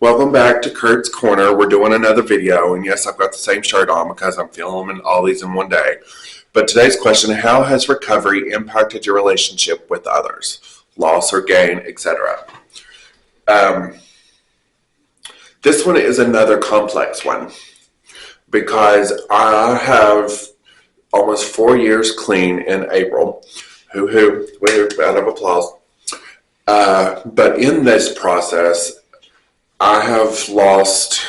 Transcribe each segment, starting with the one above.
Welcome back to Curts Corner. We're doing another video, and yes, I've got the same shirt on because I'm filming all these in one day. But today's question, how has recovery impacted your relationship with others? Loss or gain, etc. This one is another complex one because I have almost 4 years clean in April. Hoo-hoo, round of applause. But in this process, I have lost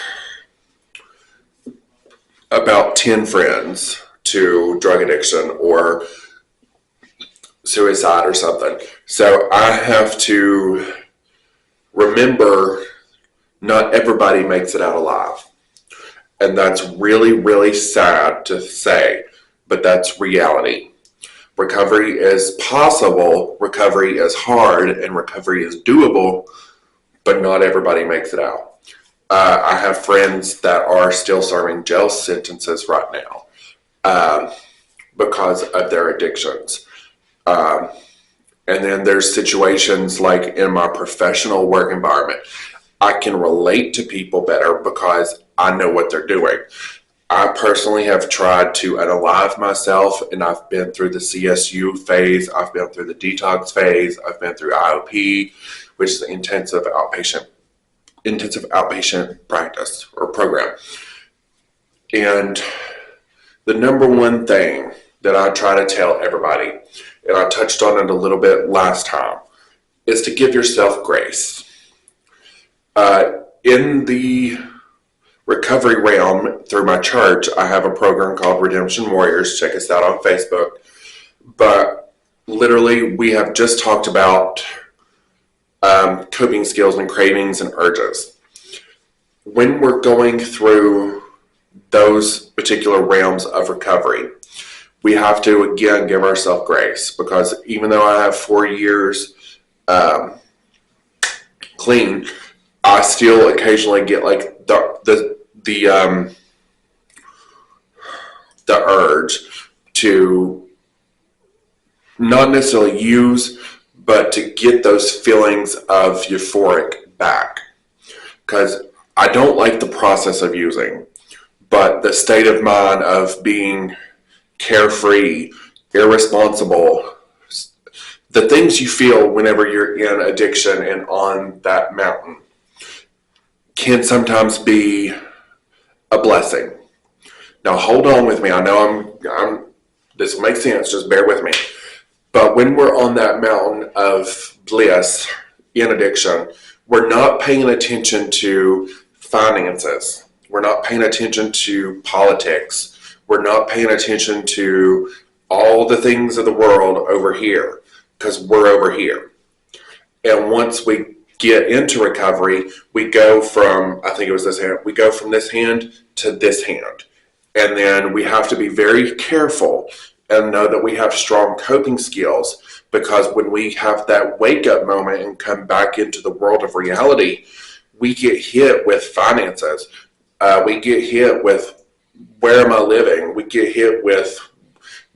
about 10 friends to drug addiction or suicide or something. So I have to remember not everybody makes it out alive. And that's really, really sad to say, but that's reality. Recovery is possible, recovery is hard, and recovery is doable, but not everybody makes it out. I have friends that are still serving jail sentences right now because of their addictions. And then there's situations like in my professional work environment. I can relate to people better because I know what they're doing. I personally have tried to unalive myself, and I've been through the CSU phase, I've been through the detox phase, I've been through IOP, which is the intensive outpatient practice or program. And the number one thing that I try to tell everybody, and I touched on it a little bit last time, is to give yourself grace. In the recovery realm through my church, I have a program called Redemption Warriors. Check us out on Facebook. But literally, we have just talked about coping skills and cravings and urges. When we're going through those particular realms of recovery, we have to, again, give ourselves grace, because even though I have 4 years clean, I still occasionally get like the urge to not necessarily use, but to get those feelings of euphoric back. Because I don't like the process of using, but the state of mind of being carefree, irresponsible, the things you feel whenever you're in addiction and on that mountain can sometimes be a blessing. Now hold on with me. I know this will make sense, just bear with me. But when we're on that mountain of bliss in addiction, we're not paying attention to finances. We're not paying attention to politics. We're not paying attention to all the things of the world over here, because we're over here. And once we get into recovery, we go from, I think it was this hand, we go from this hand to this hand. And then we have to be very careful and know that we have strong coping skills, because when we have that wake up moment and come back into the world of reality, we get hit with finances. We get hit with, where am I living? We get hit with,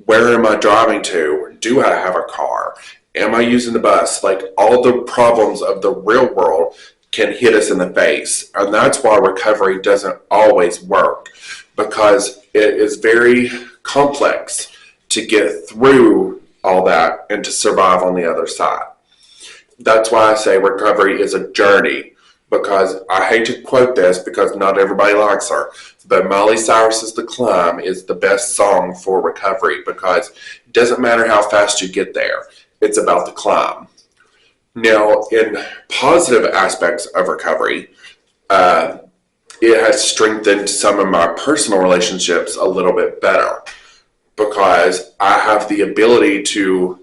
where am I driving to? Do I have a car? Am I using the bus? Like, all the problems of the real world can hit us in the face. And that's why recovery doesn't always work, because it is very complex to get through all that and to survive on the other side. That's why I say recovery is a journey, because I hate to quote this because not everybody likes her, but Miley Cyrus's The Climb is the best song for recovery, because it doesn't matter how fast you get there. It's about the climb. Now, in positive aspects of recovery, it has strengthened some of my personal relationships a little bit better, because I have the ability to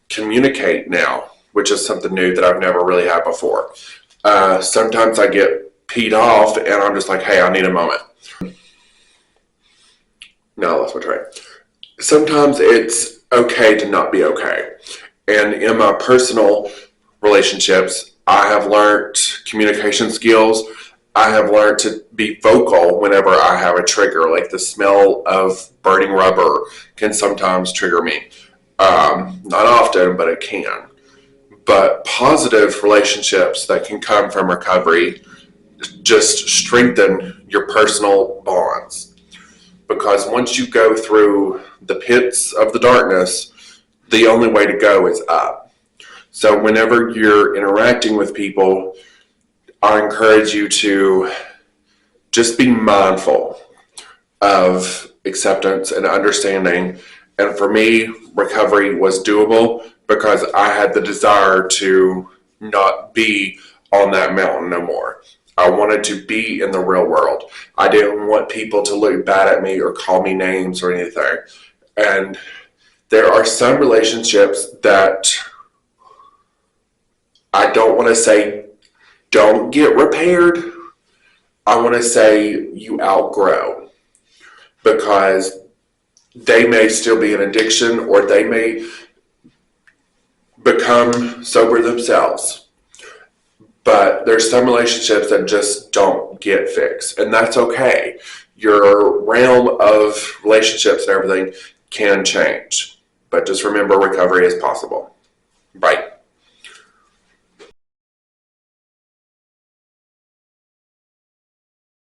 communicate now, which is something new that I've never really had before. Sometimes I get peed off and I'm just like, hey, I need a moment. No, I lost my train. Sometimes it's okay to not be okay. And in my personal relationships, I have learned communication skills. I have learned to be vocal whenever I have a trigger, like the smell of burning rubber can sometimes trigger me. Not often, but it can. But positive relationships that can come from recovery just strengthen your personal bonds. Because once you go through the pits of the darkness, the only way to go is up. So whenever you're interacting with people, I encourage you to just be mindful of acceptance and understanding. And for me, recovery was doable because I had the desire to not be on that mountain no more. I wanted to be in the real world. I didn't want people to look bad at me or call me names or anything. And there are some relationships that I don't want to say don't get repaired. I want to say you outgrow, because they may still be an addiction or they may become sober themselves. But there's some relationships that just don't get fixed, and that's okay. Your realm of relationships and everything can change, but just remember recovery is possible. Bye.